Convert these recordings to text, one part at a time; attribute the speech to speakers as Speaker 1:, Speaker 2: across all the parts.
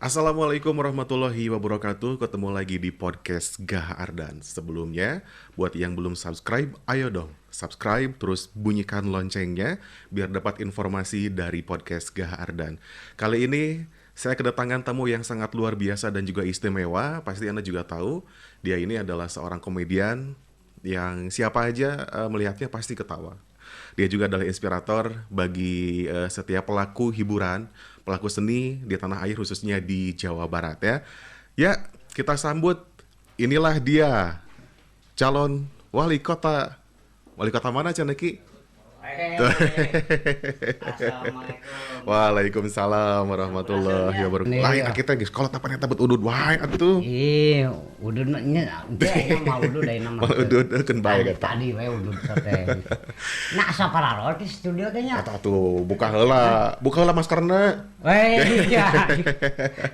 Speaker 1: Assalamualaikum warahmatullahi wabarakatuh. Ketemu lagi di podcast Gah Ardan. Sebelumnya, buat yang belum subscribe, ayo dong subscribe, terus bunyikan loncengnya biar dapat informasi dari podcast Gah Ardan. Kali ini saya kedatangan tamu yang sangat luar biasa dan juga istimewa. Pasti Anda juga tahu, dia ini adalah seorang komedian yang siapa aja melihatnya pasti ketawa. Dia juga adalah inspirator bagi setiap pelaku hiburan, pelaku seni di tanah air khususnya di Jawa Barat ya. Ya, kita sambut, inilah dia, calon wali kota. Wali kota mana Ceneki?
Speaker 2: Assalamualaikum.
Speaker 1: Waalaikumsalam warahmatullahi wabarakatuh. Lain kita geus kolot apa nya tabut udud wae atuh.
Speaker 2: Ih, ududnya teh mah udud dari nama.
Speaker 1: Mal udud keun bae eta.
Speaker 2: Tadi we udud teh. Nah, sapararo di studio teh nya.
Speaker 1: Eta tuh buka heula maskerna.
Speaker 2: Weh, iya.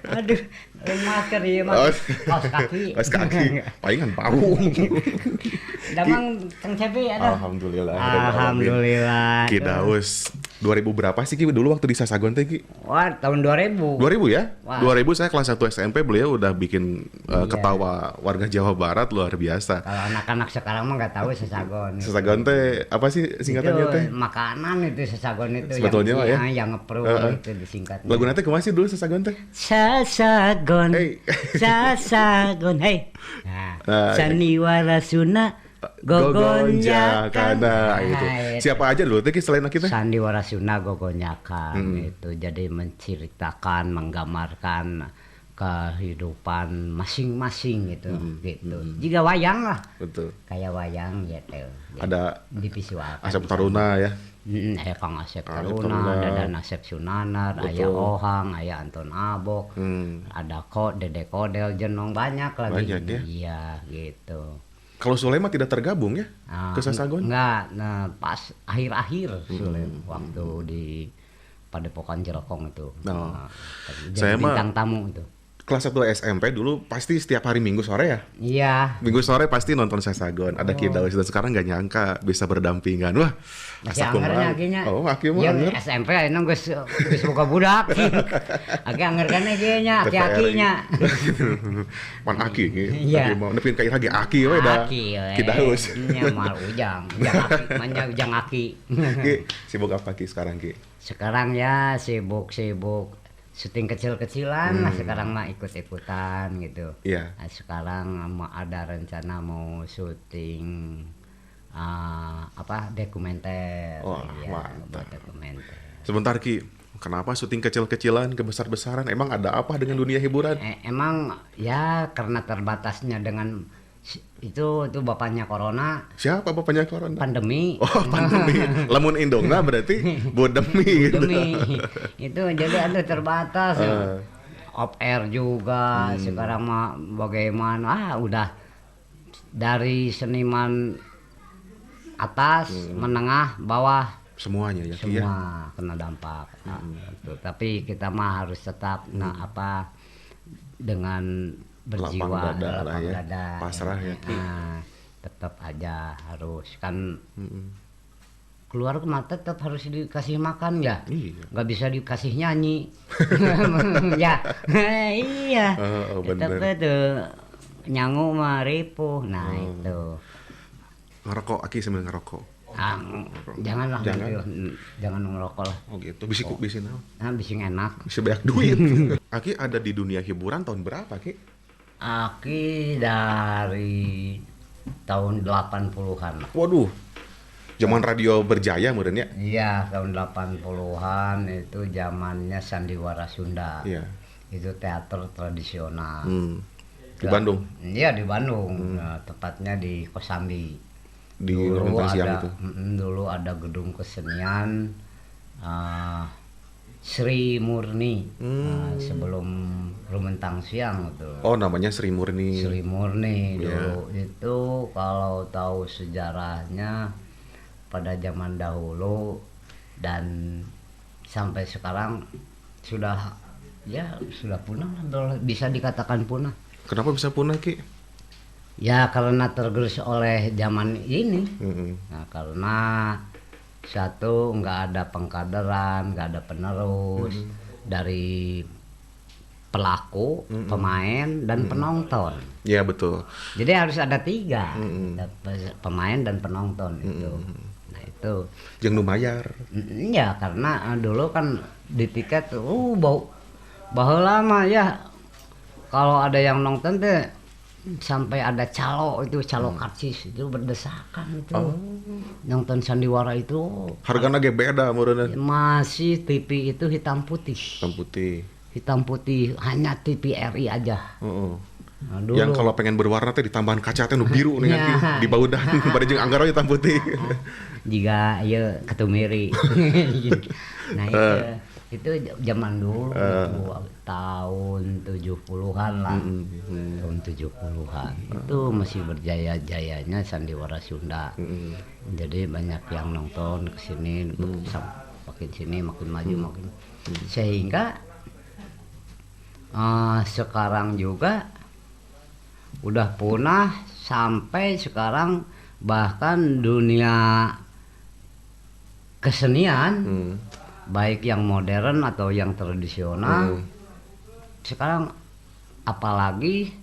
Speaker 2: Aduh, masker ieu mah. Kaos kaki.
Speaker 1: Kaos kaki. Palingan bau.
Speaker 2: Damang Kang Cepi ada.
Speaker 1: Alhamdulillah.
Speaker 2: Alhamdulillah.
Speaker 1: Ki Daus 2000 berapa sih Ki dulu waktu di Sasagon teh Ki?
Speaker 2: Wah, tahun 2000.
Speaker 1: 2000 ya?
Speaker 2: Wah.
Speaker 1: 2000 saya kelas 1 SMP, beliau udah bikin ketawa warga Jawa Barat luar biasa.
Speaker 2: Kalau anak-anak sekarang mah enggak tahu sesagon.
Speaker 1: Sasagon teh apa sih singkatannya
Speaker 2: Itu
Speaker 1: teh?
Speaker 2: makanan itu sesagon itu
Speaker 1: Sebetulnya mah ya.
Speaker 2: yang ngepru itu disingkatnya.
Speaker 1: Lagu nanti kemana sih dulu Sasagon teh?
Speaker 2: Sasagon,
Speaker 1: Hey.
Speaker 2: Sasagon, hey.
Speaker 1: Nah,
Speaker 2: Sandiwara Suna, Gogonjakan.
Speaker 1: Nah, itu. Siapa aja dulu teh Ki selain kita?
Speaker 2: Sandiwara Suna, Gogonjakan itu jadi menceritakan, menggambarkan kehidupan masing-masing gitu, gitu. Jika wayang lah,
Speaker 1: Betul.
Speaker 2: kayak wayang gitu.
Speaker 1: Ada
Speaker 2: divisualkan.
Speaker 1: Asep Taruna ya.
Speaker 2: Aya Kang Asep
Speaker 1: Taruna.
Speaker 2: Taruna, Dadan Asep Sunanar, aya
Speaker 1: Betul.
Speaker 2: Ohang, aya Anton Abok, ada Dede Kodel, Jenong banyak lagi.
Speaker 1: Banyak ya?
Speaker 2: Iya, gitu.
Speaker 1: Kalau Sulema tidak tergabung ya ke Sasagon?
Speaker 2: Enggak, nah pas akhir-akhir waktu di Padepokan Jerokong itu.
Speaker 1: Oh.
Speaker 2: Nah,
Speaker 1: Saya
Speaker 2: jadi
Speaker 1: mah
Speaker 2: bintang tamu itu.
Speaker 1: Kelas 1 SMP dulu pasti setiap hari Minggu sore ya.
Speaker 2: Iya.
Speaker 1: Minggu sore pasti nonton Sasagon. Ada Ki Daus dan sekarang nggak nyangka bisa berdampingan. Wah,
Speaker 2: Masih
Speaker 1: asa
Speaker 2: angernya
Speaker 1: kumaha.
Speaker 2: akinya.
Speaker 1: Oh, aki mah
Speaker 2: Ya,
Speaker 1: anger.
Speaker 2: SMP ayeuna geus boga budak. Aki anger kana ge nya, aki-akinya.
Speaker 1: Man aki Ki.
Speaker 2: Iya.
Speaker 1: Tapi mau nepin ka lagi aki we da.
Speaker 2: Aki we.
Speaker 1: Ki Daus.
Speaker 2: Nya mal ujang aki, manya ujang aki.
Speaker 1: Ki, sibuk apa Ki sekarang Ki?
Speaker 2: Sekarang ya sibuk syuting kecil-kecilan lah sekarang mah ikut-ikutan gitu.
Speaker 1: Iya.
Speaker 2: Nah, sekarang mau ada rencana mau syuting dokumenter.
Speaker 1: Wah,
Speaker 2: Iya,
Speaker 1: mantap.
Speaker 2: buat dokumenter.
Speaker 1: Sebentar Ki. Kenapa syuting kecil-kecilan ke besar-besaran? Emang ada apa dengan dunia hiburan?
Speaker 2: Emang ya karena terbatasnya dengan itu bapaknya corona,
Speaker 1: Siapa bapaknya corona?
Speaker 2: pandemi.
Speaker 1: Oh, pandemi. Lamun indongna berarti bodemi gitu.
Speaker 2: Pandemi. Itu jadi ada terbatas. Off air juga sekarang mah bagaimana? Udah dari seniman atas, menengah, bawah
Speaker 1: Semuanya ya Ki ya.
Speaker 2: semua kena dampak. Nah, gitu. Tapi kita mah harus tetap dengan berjiwa
Speaker 1: Lapang dada lah
Speaker 2: lapang
Speaker 1: ya.
Speaker 2: dada.
Speaker 1: Pasrah ya, Ki.
Speaker 2: Nah, tetap aja harus kan keluar mah tetap harus dikasih makan ya.
Speaker 1: Iya.
Speaker 2: Nggak bisa dikasih nyanyi. Ya. Iya.
Speaker 1: Oh,
Speaker 2: Tetap
Speaker 1: bener.
Speaker 2: itu nyangu mah ripuh. Nah, itu.
Speaker 1: Ngerokok, Aki sambil ngerokok.
Speaker 2: Janganlah
Speaker 1: Jangan.
Speaker 2: gitu. Jangan ngerokok lah.
Speaker 1: Oh gitu, bisi naon?
Speaker 2: Nah, bising enak.
Speaker 1: Bisa banyak duit. Aki ada di dunia hiburan tahun berapa, Ki?
Speaker 2: Aki dari tahun 80-an.
Speaker 1: Waduh. Zaman radio berjaya meureun ya.
Speaker 2: Iya, tahun 80-an itu zamannya Sandiwara Sunda.
Speaker 1: Iya.
Speaker 2: Itu teater tradisional.
Speaker 1: Di Bandung,
Speaker 2: Iya, di Bandung. Nah, tepatnya di Kosambi.
Speaker 1: di Rumentang Siang itu.
Speaker 2: Dulu ada gedung kesenian Sri Murni. Sebelum Rumentang Siang itu.
Speaker 1: Oh, namanya Sri Murni.
Speaker 2: Sri Murni
Speaker 1: Iya.
Speaker 2: dulu itu kalau tahu sejarahnya pada zaman dahulu dan sampai sekarang sudah punah, bisa dikatakan punah.
Speaker 1: Kenapa bisa punah, Ki?
Speaker 2: Ya karena tergerus oleh zaman ini. Nah, karena satu nggak ada pengkaderan, nggak ada penerus dari pelaku, pemain, dan penonton.
Speaker 1: Iya betul.
Speaker 2: Jadi harus ada 3, pemain dan penonton itu. Nah itu.
Speaker 1: Jeung nu mayar.
Speaker 2: Ya karena dulu kan di tiket baheula mah ya kalau ada yang nonton teh sampai ada calo karcis itu berdesakan itu. Nonton sandiwara itu.
Speaker 1: Hargana ge beda meureunna.
Speaker 2: Masih TV itu hitam putih. Hitam putih hanya TV RI aja. Nah,
Speaker 1: yang kalau pengen berwarna teh ditambahan kaca teh nu biru nih di baudan pada jeung anggar hitam putih.
Speaker 2: Jika ieu ketumiri. Nah itu zaman dulu itu tahun 70-an lah. Tahun 70-an. Itu masih berjaya-jayanya sandiwara Sunda. Jadi banyak yang nonton kesini makin sini makin maju makin sehingga sekarang juga udah punah sampai sekarang bahkan dunia kesenian baik yang modern atau yang tradisional sekarang apalagi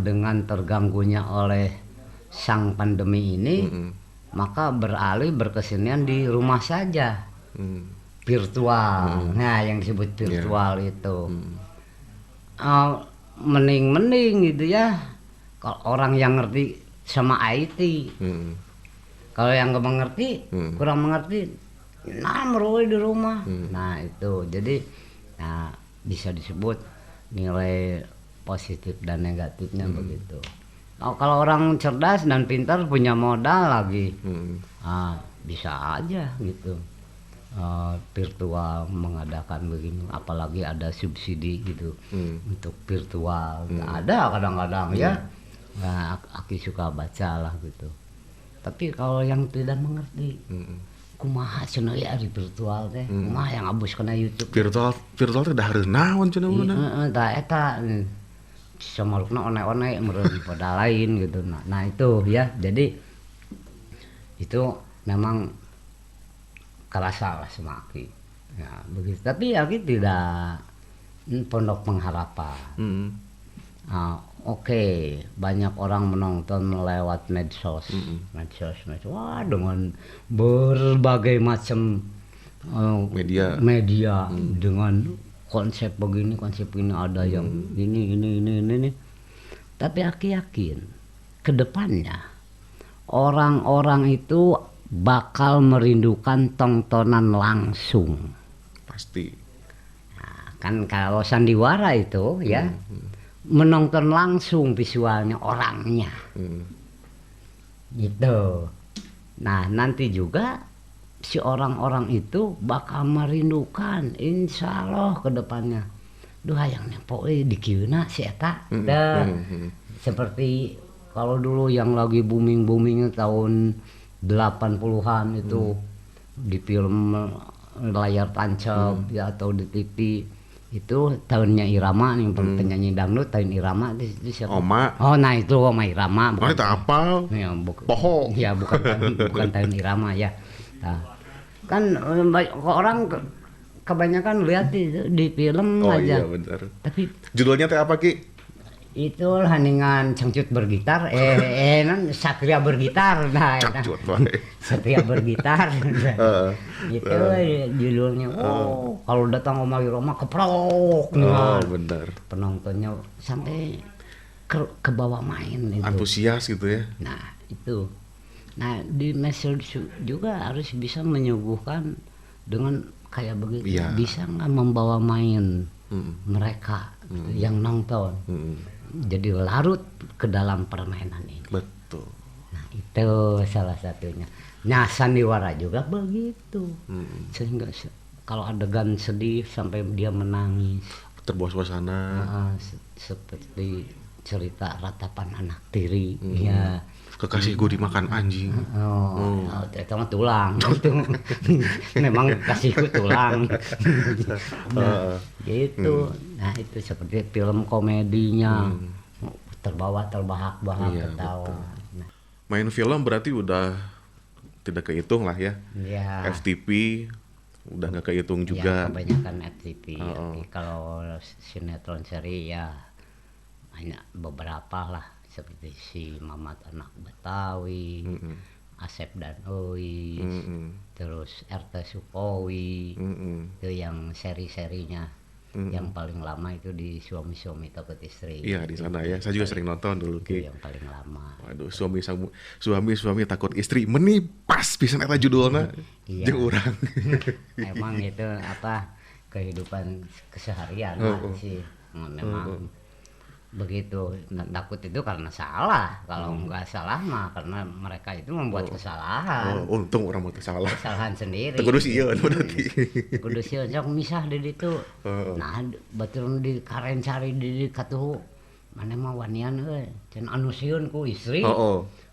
Speaker 2: dengan terganggunya oleh sang pandemi ini maka beralih berkesenian di rumah saja. Virtual. Nah, yang disebut virtual itu. Mending gitu ya. Kalau orang yang ngerti sama IT. Kalau yang nggak mengerti, kurang mengerti, meruai di rumah. Nah, itu. Jadi bisa disebut nilai positif dan negatifnya begitu. Kalau orang cerdas dan pintar punya modal lagi. Bisa aja gitu. Virtual mengadakan begini apalagi ada subsidi gitu untuk virtual ada kadang-kadang ya Aki suka baca lah gitu tapi kalau yang tidak mengerti kumaha cenah ya di virtual teh kumaha yang abus kena YouTube
Speaker 1: virtual teh dah hareuh naon cenah urang
Speaker 2: tah eta samalukna one-one meureun pada lain gitu nah itu ya jadi itu memang kerasa lah sama Aki ya begitu tapi Aki tidak pondok pengharapan Oke, banyak orang menonton lewat medsos wah dengan berbagai macam media dengan konsep begini ada yang ini tapi Aki yakin kedepannya orang-orang itu bakal merindukan tontonan langsung.
Speaker 1: Pasti.
Speaker 2: Nah, kan kalau sandiwara itu ya menonton langsung visualnya orangnya. Gitu. Nah, nanti juga si orang-orang itu bakal merindukan insya Allah ke depannya. Duh hayang nempo di kieuna si eta. Seperti kalau dulu yang lagi booming-boomingnya tahun 80-an itu di film layar tancap ya atau di TV itu tahunnya Irama yang penyanyi dangdut tahun Irama itu siapa?
Speaker 1: Oma.
Speaker 2: Oh nah itu Oma Irama
Speaker 1: bukan itu apa?
Speaker 2: Ya,
Speaker 1: Poho.
Speaker 2: Ya bukan tahun Irama ya. Nah, kan orang kebanyakan lihat di film aja.
Speaker 1: Oh iya benar.
Speaker 2: Tapi
Speaker 1: judulnya teh apa Ki?
Speaker 2: Itu haningan cangcut bergitar Satria bergitar
Speaker 1: cangcut
Speaker 2: Satria bergitar itu judulnya kalau datang Oma Irama keprok
Speaker 1: benar
Speaker 2: penontonnya sampai ke bawah main itu
Speaker 1: antusias gitu ya
Speaker 2: nah itu di medsos juga harus bisa menyuguhkan dengan kayak begitu bisa nggak membawa main mereka yang nonton jadi larut ke dalam permainan ini.
Speaker 1: Betul.
Speaker 2: Nah itu salah satunya. Nah sandiwara juga begitu. Sehingga kalau adegan sedih sampai dia menangis.
Speaker 1: Terbawa suasana.
Speaker 2: Seperti cerita ratapan anak tiri. Ya.
Speaker 1: Kekasihku dimakan anjing.
Speaker 2: Itu mah tulang. Itu memang kekasihku tulang. Nah, gitu. Nah, itu seperti film komedinya. Terbahak-bahak ketawa. Nah.
Speaker 1: Main film berarti udah tidak kehitung lah ya.
Speaker 2: Ya.
Speaker 1: FTP udah nggak kehitung
Speaker 2: Ya
Speaker 1: juga.
Speaker 2: kebanyakan FTV. Kalau sinetron seri ya hanya beberapa lah, seperti si Mamat Anak Betawi, Asep dan Oi, terus RT Sukowi, itu yang seri-serinya. Yang paling lama itu di Suami-Suami Takut Istri.
Speaker 1: Iya di sana ya, saya juga sering nonton dulu
Speaker 2: Itu
Speaker 1: Ki.
Speaker 2: yang paling lama.
Speaker 1: Waduh, suami takut istri meni pas pisan eta judulna.
Speaker 2: Iya.
Speaker 1: Jeung urang.
Speaker 2: Emang itu apa kehidupan keseharian lah sih. Memang begitu. Takut itu karena salah. Kalau nggak salah mah karena mereka itu membuat kesalahan.
Speaker 1: Untung orang mau salah.
Speaker 2: Kesalahan sendiri.
Speaker 1: Teu kudu sieun berarti.
Speaker 2: Kudu sieun sok misah di ditu. Nah, batur di karen cari di katuhu. Mana mah wanian euy, can anu sieun ku istri.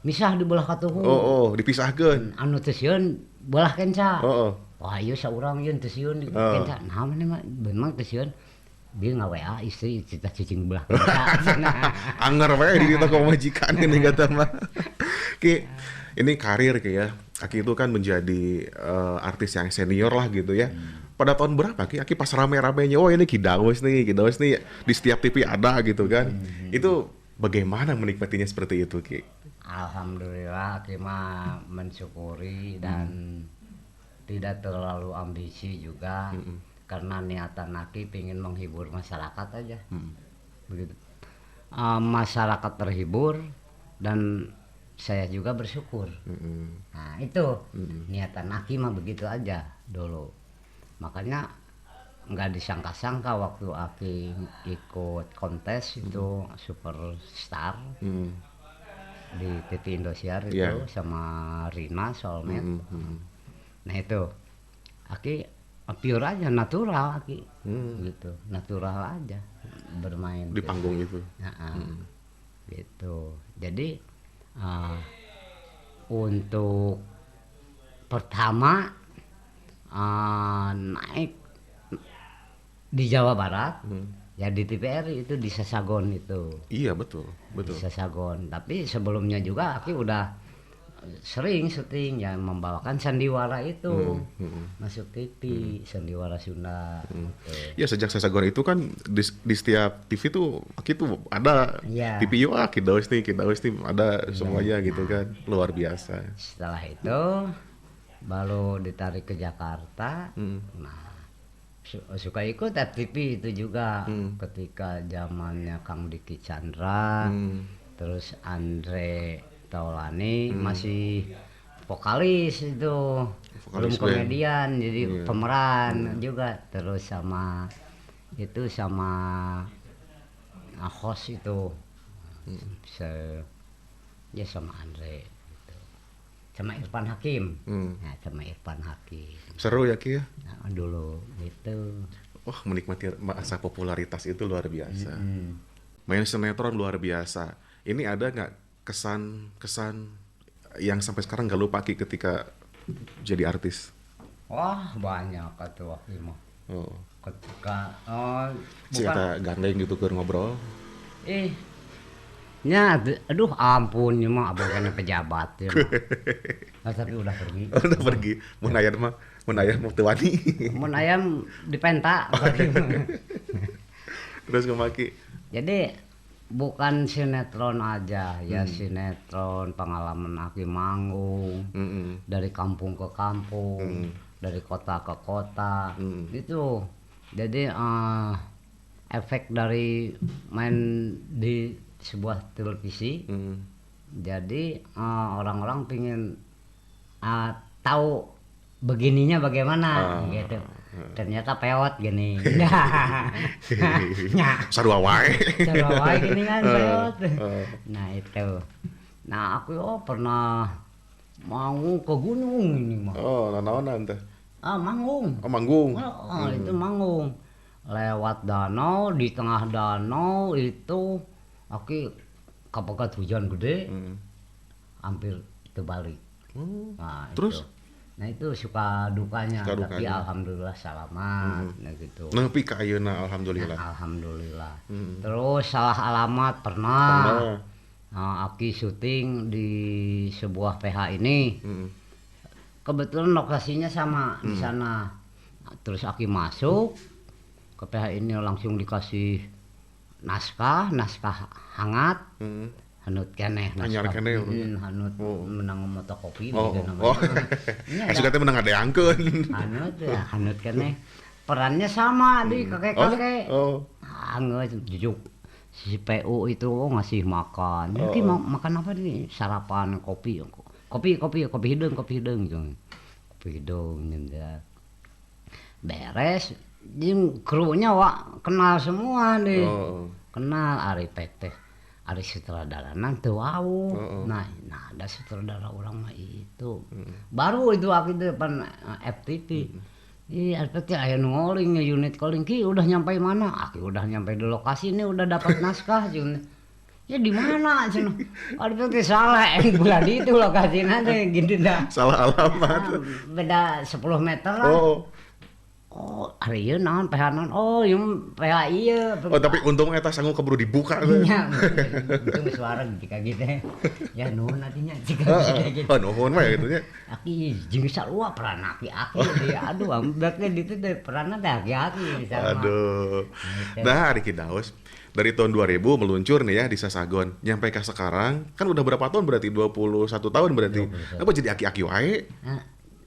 Speaker 2: Misah di belah katuhu.
Speaker 1: Dipisahkeun.
Speaker 2: Anu teu sieun belah kenca. Wah, ieu saurang ieu teu sieun di kenca. Nah, mana mah memang teu sieun. Dia nggak WA istri cerita cicing belah kenca.
Speaker 1: Anger wae di ditu majikan ini kata mah. Ki, ini karir Ki ya. Aki itu kan menjadi artis yang senior lah gitu ya. Pada tahun berapa Ki? Aki pas rame-ramenya, oh ini Ki Daus nih di setiap TV ada gitu kan. Itu bagaimana menikmatinya seperti itu Ki?
Speaker 2: Alhamdulillah Aki mah mensyukuri dan tidak terlalu ambisi juga. Karena niatan Aki pengen menghibur masyarakat aja. Begitu. Masyarakat terhibur dan saya juga bersyukur. Nah itu niatan Aki mah begitu aja dulu. Makanya nggak disangka-sangka waktu Aki ikut kontes itu Superstar di TV Indosiar itu sama Rina Solmed. Nah itu Aki pure aja, natural Aki, gitu, natural aja bermain
Speaker 1: di panggung itu.
Speaker 2: Gitu. Jadi untuk pertama naik di Jawa Barat, ya di TVRI itu di Sasagon itu.
Speaker 1: Iya betul.
Speaker 2: Di Sasagon. Tapi sebelumnya juga Aki udah sering syuting ya membawakan sandiwara itu masuk TV sandiwara Sunda gitu.
Speaker 1: Ya sejak Sasagon itu kan di setiap TV tuh Aki tuh ada TV yo Ki Daus nih ada semuanya gitu kan, luar biasa.
Speaker 2: Setelah itu baru ditarik ke Jakarta. Nah suka ikut FTV itu juga ketika zamannya Kang Diki Chandra, terus Andre Taulani masih vokalis itu, belum komedian jadi pemeran juga, terus sama host itu ya sama Andre gitu. Sama Irfan Hakim. Nah, sama Irfan Hakim
Speaker 1: seru ya Ki ya.
Speaker 2: Nah, dulu gitu.
Speaker 1: Wah, menikmati masa popularitas itu luar biasa. Main sinetron luar biasa. Ini ada nggak kesan yang sampai sekarang nggak lupa Ki ketika jadi artis?
Speaker 2: Wah banyak atuh Aki mah. Ketika
Speaker 1: Cerita gandeng gitu ke ngobrol.
Speaker 2: Aduh ampun ya mah abang kena pejabat ya. Nah, tapi udah pergi.
Speaker 1: Udah pergi. Mun aya mau teu wani.
Speaker 2: Mun ayam dipenta.
Speaker 1: Terus kemaki.
Speaker 2: Jadi bukan sinetron aja ya, sinetron pengalaman Aki manggung dari kampung ke kampung, dari kota ke kota gitu. Jadi efek dari main di sebuah televisi, jadi orang-orang pingin tahu begininya bagaimana gitu. Ternyata peot gini.
Speaker 1: Sarua wae
Speaker 2: gini kan peot. Nah itu. Nah aku pernah manggung ke gunung ini mah.
Speaker 1: Nanaonan teh?
Speaker 2: Manggung.
Speaker 1: Manggung.
Speaker 2: Itu manggung. Lewat danau, di tengah danau itu Aki kapakat hujan gede. Hampir terbalik. Nah,
Speaker 1: terus?
Speaker 2: Nah itu suka dukanya, tapi alhamdulillah selamat, nah gitu.
Speaker 1: Nepi ka ayeuna alhamdulillah.
Speaker 2: Nah, alhamdulillah. Terus salah alamat pernah. Aki syuting di sebuah PH ini. Kebetulan lokasinya sama di sana. Terus Aki masuk ke PH ini langsung dikasih naskah hangat. Hanut keneh
Speaker 1: Anyar
Speaker 2: naskah.
Speaker 1: keneh.
Speaker 2: Hanut menang moto kopi
Speaker 1: Oh.
Speaker 2: gitu namanya. Nya
Speaker 1: Asup teh menang adeangkeun.
Speaker 2: hanut keneh. Perannya sama di kakek-kakek.
Speaker 1: Oh.
Speaker 2: Hangat jujuk. Si PU itu ngasih makan. Ki mau makan apa nih? Sarapan kopi hidung gitu. Kopi hidung ya. Beres, jeung krunya kenal semua nih. Kenal Ari Peteh, Ari sutradarana teu wau. Nah, ada sutradara urang mah itu. Baru itu aku di depan FTV. Iya, Peteh aya nu ngoling unit calling, Ki udah nyampe mana? Aku udah nyampe di lokasi ini, udah dapat naskah cun. Ya di mana cun? Ari Peteh salah, bulan itu lokasinya teh gitu dah.
Speaker 1: Salah alamat.
Speaker 2: Beda 10 meter lah. Oh, hari ieu naon PH naon? Oh, ieu PH ieu.
Speaker 1: Oh, tapi untung eta sanggup keburu dibuka.
Speaker 2: Nya, untung suara jika gitu. Ya nuhun atinya jika gitu.
Speaker 1: Oh, nuhun mah gitu nya.
Speaker 2: Aki jeung sarua peran aki dia. Aduh, ambeknya ditu teh peranna teh aki sama.
Speaker 1: Aduh. Nah, Ari Kidaus dari tahun 2000 meluncur nih ya di Sasagon. Nyampe ke sekarang kan udah berapa tahun berarti? 21 tahun berarti. Apa jadi aki-aki wae?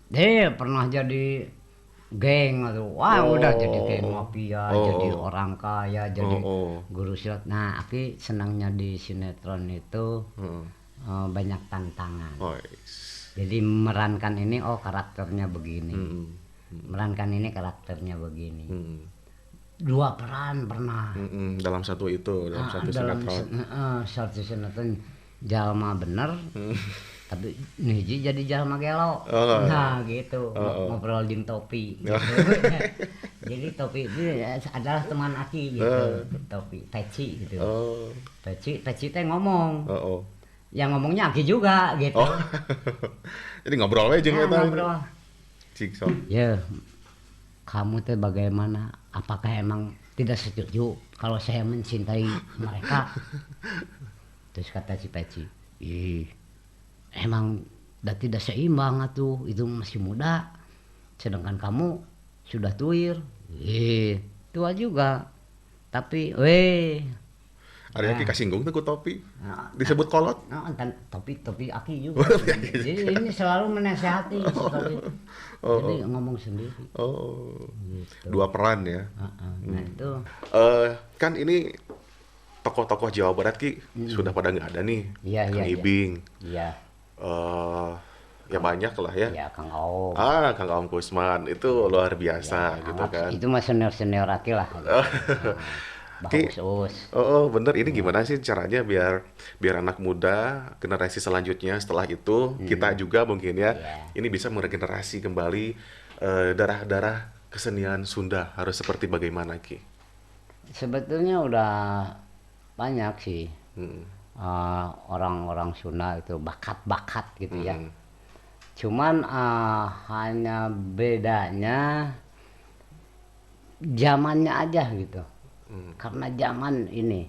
Speaker 2: Dia pernah jadi geng atau udah jadi geng mafia, jadi orang kaya, jadi guru silat. Nah, Aki senangnya di sinetron itu banyak tantangan. Jadi merankan ini karakternya begini. Merankan ini karakternya begini. 2 peran pernah.
Speaker 1: Dalam satu itu, dalam satu sinetron.
Speaker 2: Satu sinetron jalma bener. Tapi hiji jadi jalma gelo. Nah gitu, ngobrol jeung Topi gitu. Jadi Topi itu adalah teman Aki gitu. Topi Peci gitu. Peci teh ngomong. Yang ngomongnya Aki juga gitu.
Speaker 1: Jadi ngobrol we jeung eta.
Speaker 2: Ngobrol.
Speaker 1: Cik sok.
Speaker 2: Ya. Kamu teh bagaimana? Apakah emang tidak setuju kalau saya mencintai mereka? Terus kata si Peci, emang udah tidak seimbang atuh, itu masih muda, sedangkan kamu sudah tuir. Tua juga, tapi
Speaker 1: Ari Aki kasinggung tuh ku Topi, disebut kolot.
Speaker 2: Topi Aki juga. Jadi ini selalu menasehati si Topi. Jadi ngomong sendiri.
Speaker 1: Gitu. 2 peran ya.
Speaker 2: Nah itu.
Speaker 1: Kan ini tokoh-tokoh Jawa Barat Ki sudah pada nggak ada nih. Kang Ibing.
Speaker 2: Iya.
Speaker 1: Ya banyak lah ya.
Speaker 2: Ya Kang Aom.
Speaker 1: Kang Aom Kusman itu luar biasa gitu kan.
Speaker 2: Itu mah senior Aki lah. Bagus.
Speaker 1: Bener. Ini gimana sih caranya biar anak muda generasi selanjutnya setelah itu kita juga mungkin ya ini bisa meregenerasi kembali darah-darah kesenian Sunda harus seperti bagaimana Ki?
Speaker 2: Sebetulnya udah banyak sih orang-orang Sunda itu bakat-bakat gitu ya. Cuman hanya bedanya zamannya aja gitu. Karena zaman ini.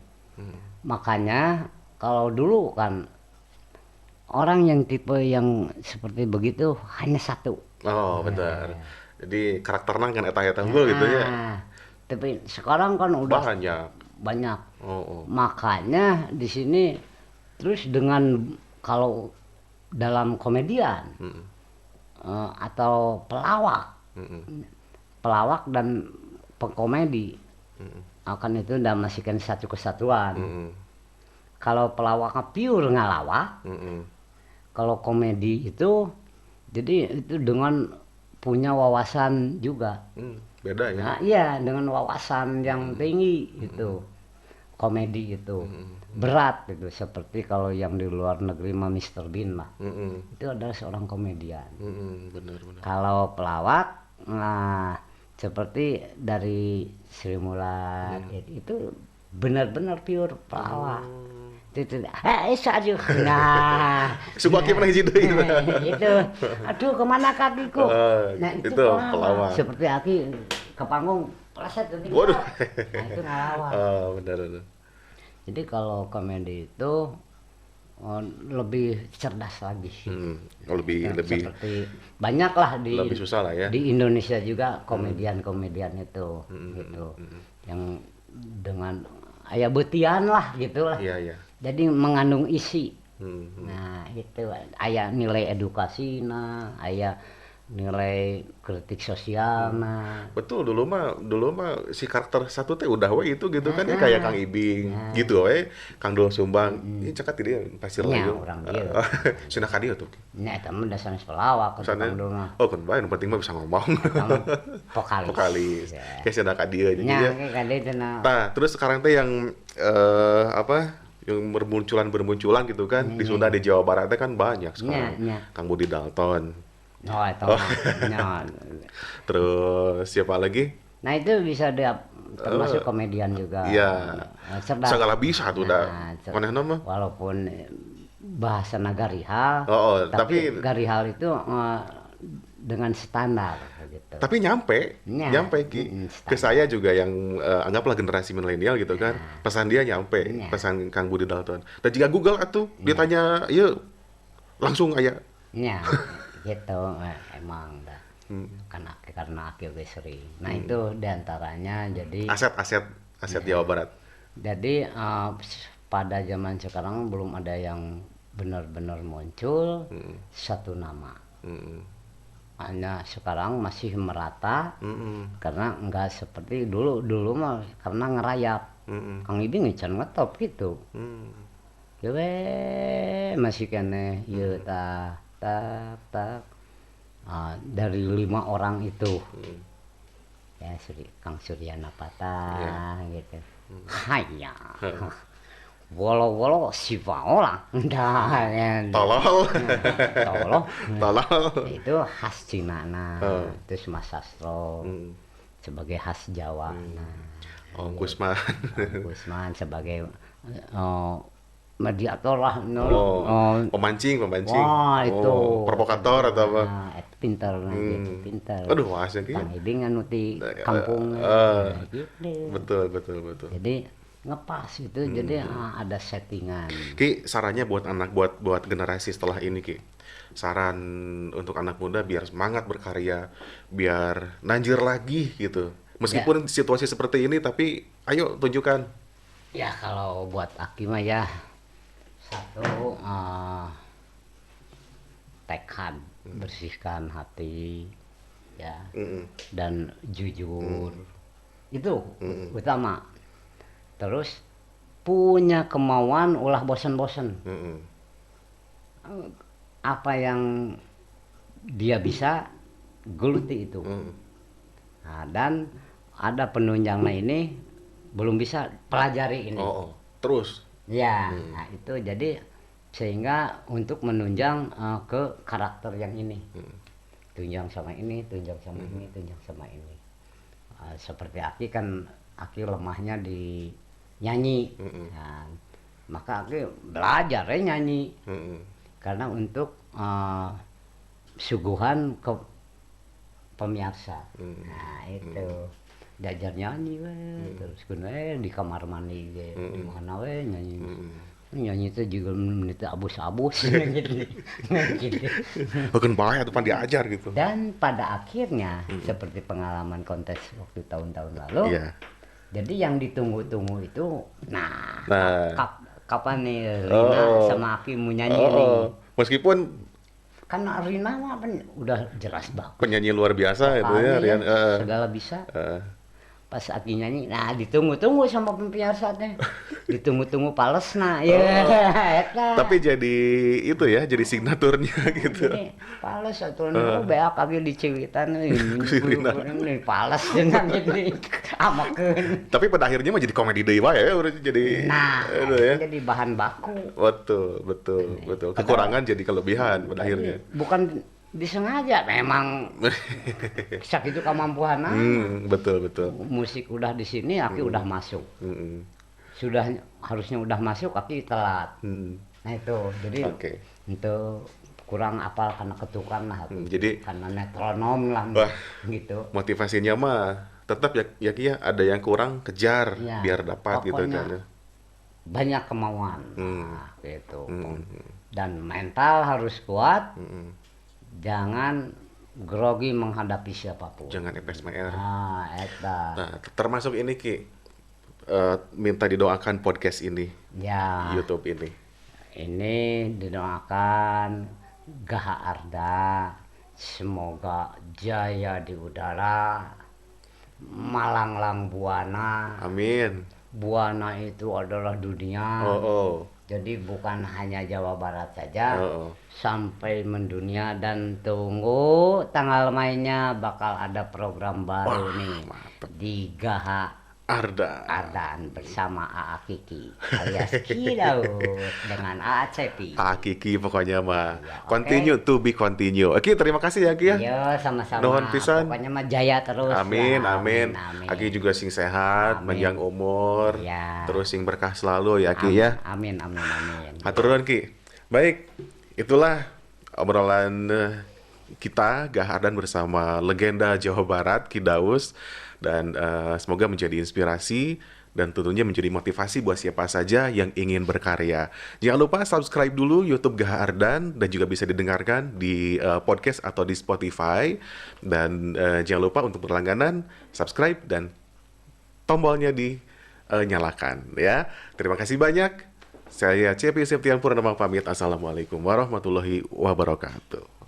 Speaker 2: Makanya kalau dulu kan orang yang tipe yang seperti begitu hanya satu.
Speaker 1: Oh, benar. Jadi karakternya kan eta unggul gitu ya.
Speaker 2: Tapi sekarang kan udah banyak. Makanya di sini terus dengan kalau dalam komedian atau pelawak dan pengkomedi akan itu damasikan satu kesatuan. Kalau pelawaknya pure ngalawak, kalau komedi itu jadi itu dengan punya wawasan juga.
Speaker 1: Beda ya?
Speaker 2: Nah, iya, dengan wawasan yang tinggi itu. Komedi itu berat gitu, seperti kalau yang di luar negeri mah Mr. Bean mah. Itu adalah seorang komedian.
Speaker 1: Benar.
Speaker 2: Kalau pelawak, nah seperti dari Sri Mulat itu benar-benar pure pelawak. Itu saja. Nah,
Speaker 1: suka gimana hiji deui.
Speaker 2: Itu. Aduh, kemana kakiku? Nah, itu pelawak. Seperti Aki ke panggung pleset gitu.
Speaker 1: Waduh.
Speaker 2: Nah, itu ngalawak.
Speaker 1: Benar.
Speaker 2: Jadi kalau komedi itu lebih cerdas lagi.
Speaker 1: Lebih
Speaker 2: Seperti banyak lah
Speaker 1: lebih susah lah ya.
Speaker 2: di Indonesia juga komedian-komedian itu gitu. Yang dengan aya beutian lah gitu lah.
Speaker 1: Iya.
Speaker 2: Jadi mengandung isi. Nah, itu aya nilai edukasina, aya nilai kritik sosial.
Speaker 1: Betul, dulu mah si karakter satu teh udah we itu gitu kan ya, kayak Kang Ibing gitu we, Kang Dul Sumbang. Ini cakat dia pasir
Speaker 2: Nya
Speaker 1: lagi.
Speaker 2: urang dieu.
Speaker 1: Cenah ka dieu tuh.
Speaker 2: Nya eta mah dasarna pelawak atuh
Speaker 1: Sana,
Speaker 2: Kang Dul mah.
Speaker 1: oh kan bae, yang penting mah bisa ngomong.
Speaker 2: Eta mah vokalis.
Speaker 1: Vokalis.
Speaker 2: Ya.
Speaker 1: Kayak cenah ka dieu
Speaker 2: Nya
Speaker 1: jadi.
Speaker 2: ge kade cenah.
Speaker 1: Nah, terus sekarang teh yang yang bermunculan gitu kan di Sunda, di Jawa Barat teh kan banyak sekarang.
Speaker 2: Nya.
Speaker 1: Kang Budi Dalton.
Speaker 2: Oh, eta mah. Nya.
Speaker 1: Terus siapa lagi?
Speaker 2: Nah, itu bisa dia termasuk komedian juga.
Speaker 1: Iya.
Speaker 2: Cerdas.
Speaker 1: Segala bisa tuh dah. Manehna mah.
Speaker 2: Walaupun bahasa garihal,
Speaker 1: tapi
Speaker 2: garihal itu dengan standar gitu.
Speaker 1: tapi nyampe Ki. Ke saya juga yang anggaplah generasi milenial gitu kan. Pesan dia nyampe, pesan Kang Budi Dalton. Dan jika Google atuh ditanya, "Ieu langsung aya."
Speaker 2: Nya, gitu emang dah. Karena aki oge sering. Nah, itu diantaranya jadi
Speaker 1: aset Jawa Barat.
Speaker 2: Jadi pada zaman sekarang belum ada yang benar-benar muncul satu nama. Hanya sekarang masih merata karena enggak seperti dulu mah karena ngerayap. Kang Ibing can ngetop gitu. Dewe masih kene ieu tak dari 5 orang itu. Ya Kang Suryana Patah gitu. Hanya. Wolo-wolo si Paola.
Speaker 1: Tolol.
Speaker 2: Itu khas Cinana. Terus Mas Sastro sebagai khas Jawa. Gusman sebagai mediator lah.
Speaker 1: Pemancing.
Speaker 2: Wah, itu.
Speaker 1: Provokator atau apa?
Speaker 2: Itu pinter. Pinter.
Speaker 1: Aduh, asli gitu.
Speaker 2: Kang Ibing anu di kampung. Gitu.
Speaker 1: Betul.
Speaker 2: Jadi ngepas gitu, jadi ada settingan.
Speaker 1: Ki, sarannya buat buat generasi setelah ini, Ki. Saran untuk anak muda biar semangat berkarya, biar nanjir lagi gitu. Meskipun situasi seperti ini, tapi ayo tunjukkan.
Speaker 2: Ya kalau buat Aki mah ya satu tekad, bersihkan hati, ya, dan jujur, itu utama. Terus punya kemauan ulah bosan-bosan. Apa yang dia bisa geluti itu. Nah, dan ada penunjangnya ini belum bisa pelajari ini.
Speaker 1: Terus.
Speaker 2: Ya, nah itu jadi sehingga untuk menunjang ke karakter yang ini. Tunjang sama ini, tunjang sama ini, tunjang sama ini. Seperti Aki lemahnya di nyanyi. Nah, maka Aki belajar nyanyi. Karena untuk suguhan ke pemirsa. Nah, itu. Diajar nyanyi terus di kamar mandi di mana nyanyi. Nyanyi itu juga menit abus-abus gitu.
Speaker 1: Bukan bahaya tuh diajar gitu.
Speaker 2: Dan pada akhirnya seperti pengalaman kontes waktu tahun-tahun lalu. Jadi yang ditunggu-tunggu itu kapan nih Rina sama Aki mau nyanyi nih.
Speaker 1: Meskipun
Speaker 2: kan Rina mah udah jelas banget.
Speaker 1: Penyanyi luar biasa itu ya, Rian.
Speaker 2: Segala bisa. Pas Aki nyanyi, nah ditunggu-tunggu sama pemirsa-nya. Ditunggu-tunggu palesna ya.
Speaker 1: Tapi jadi itu ya, jadi signaturnya gitu.
Speaker 2: Jadi pales aturan beak Aki diciwitan ini pales dengan ini amakeun.
Speaker 1: Tapi pada akhirnya mah jadi komedi deui wae ya, jadi
Speaker 2: jadi bahan baku.
Speaker 1: Betul. Kekurangan jadi kelebihan pada akhirnya.
Speaker 2: Bukan disengaja, memang sakitu kemampuan.
Speaker 1: Betul.
Speaker 2: Musik udah di sini, Aki udah masuk. Harusnya udah masuk, Aki telat. Nah itu, jadi itu kurang apal karena ketukan lah.
Speaker 1: Jadi
Speaker 2: karena metronom lah gitu.
Speaker 1: Motivasinya mah tetap ya ada yang kurang kejar biar dapat gitu kan.
Speaker 2: banyak kemauan. Nah, gitu. Dan mental harus kuat. Jangan grogi menghadapi siapapun.
Speaker 1: Jangan FSMR.
Speaker 2: Nah, eta.
Speaker 1: Nah, termasuk ini Ki, minta didoakan podcast ini,
Speaker 2: Ya,
Speaker 1: YouTube ini.
Speaker 2: ini didoakan Gaha Arda, semoga jaya di udara, malanglang buana.
Speaker 1: Amin.
Speaker 2: Buana itu adalah dunia.
Speaker 1: Oh.
Speaker 2: Jadi bukan hanya Jawa Barat saja,
Speaker 1: Oh.
Speaker 2: sampai mendunia. Dan tunggu tanggal mainnya, bakal ada program baru nih
Speaker 1: mantap.
Speaker 2: di Gaha
Speaker 1: Ardan
Speaker 2: bersama Aa Kiki alias Kidaut dengan Aa Cepi.
Speaker 1: Kiki pokoknya mah.
Speaker 2: Ya,
Speaker 1: Continue to be continue. Oke, terima kasih ya Ki ya.
Speaker 2: Iya, sama-sama.
Speaker 1: Nuhun pisan.
Speaker 2: Pokoknya mah jaya terus.
Speaker 1: Amin,
Speaker 2: lah.
Speaker 1: amin. Aki juga sing sehat, panjang umur,
Speaker 2: Ya.
Speaker 1: terus sing berkah selalu ya Ki ya.
Speaker 2: Amin, amin, amin.
Speaker 1: Hatur nuhun Ki. Baik, itulah obrolan kita Gaha Ardan bersama legenda Jawa Barat Ki Daus, dan semoga menjadi inspirasi dan tentunya menjadi motivasi buat siapa saja yang ingin berkarya. Jangan lupa subscribe dulu YouTube Gaha Ardan dan juga bisa didengarkan di podcast atau di Spotify, dan jangan lupa untuk berlangganan, subscribe dan tombolnya dinyalakan ya. Terima kasih banyak. Saya Cepi Septian Purnama pamit. Assalamualaikum warahmatullahi wabarakatuh.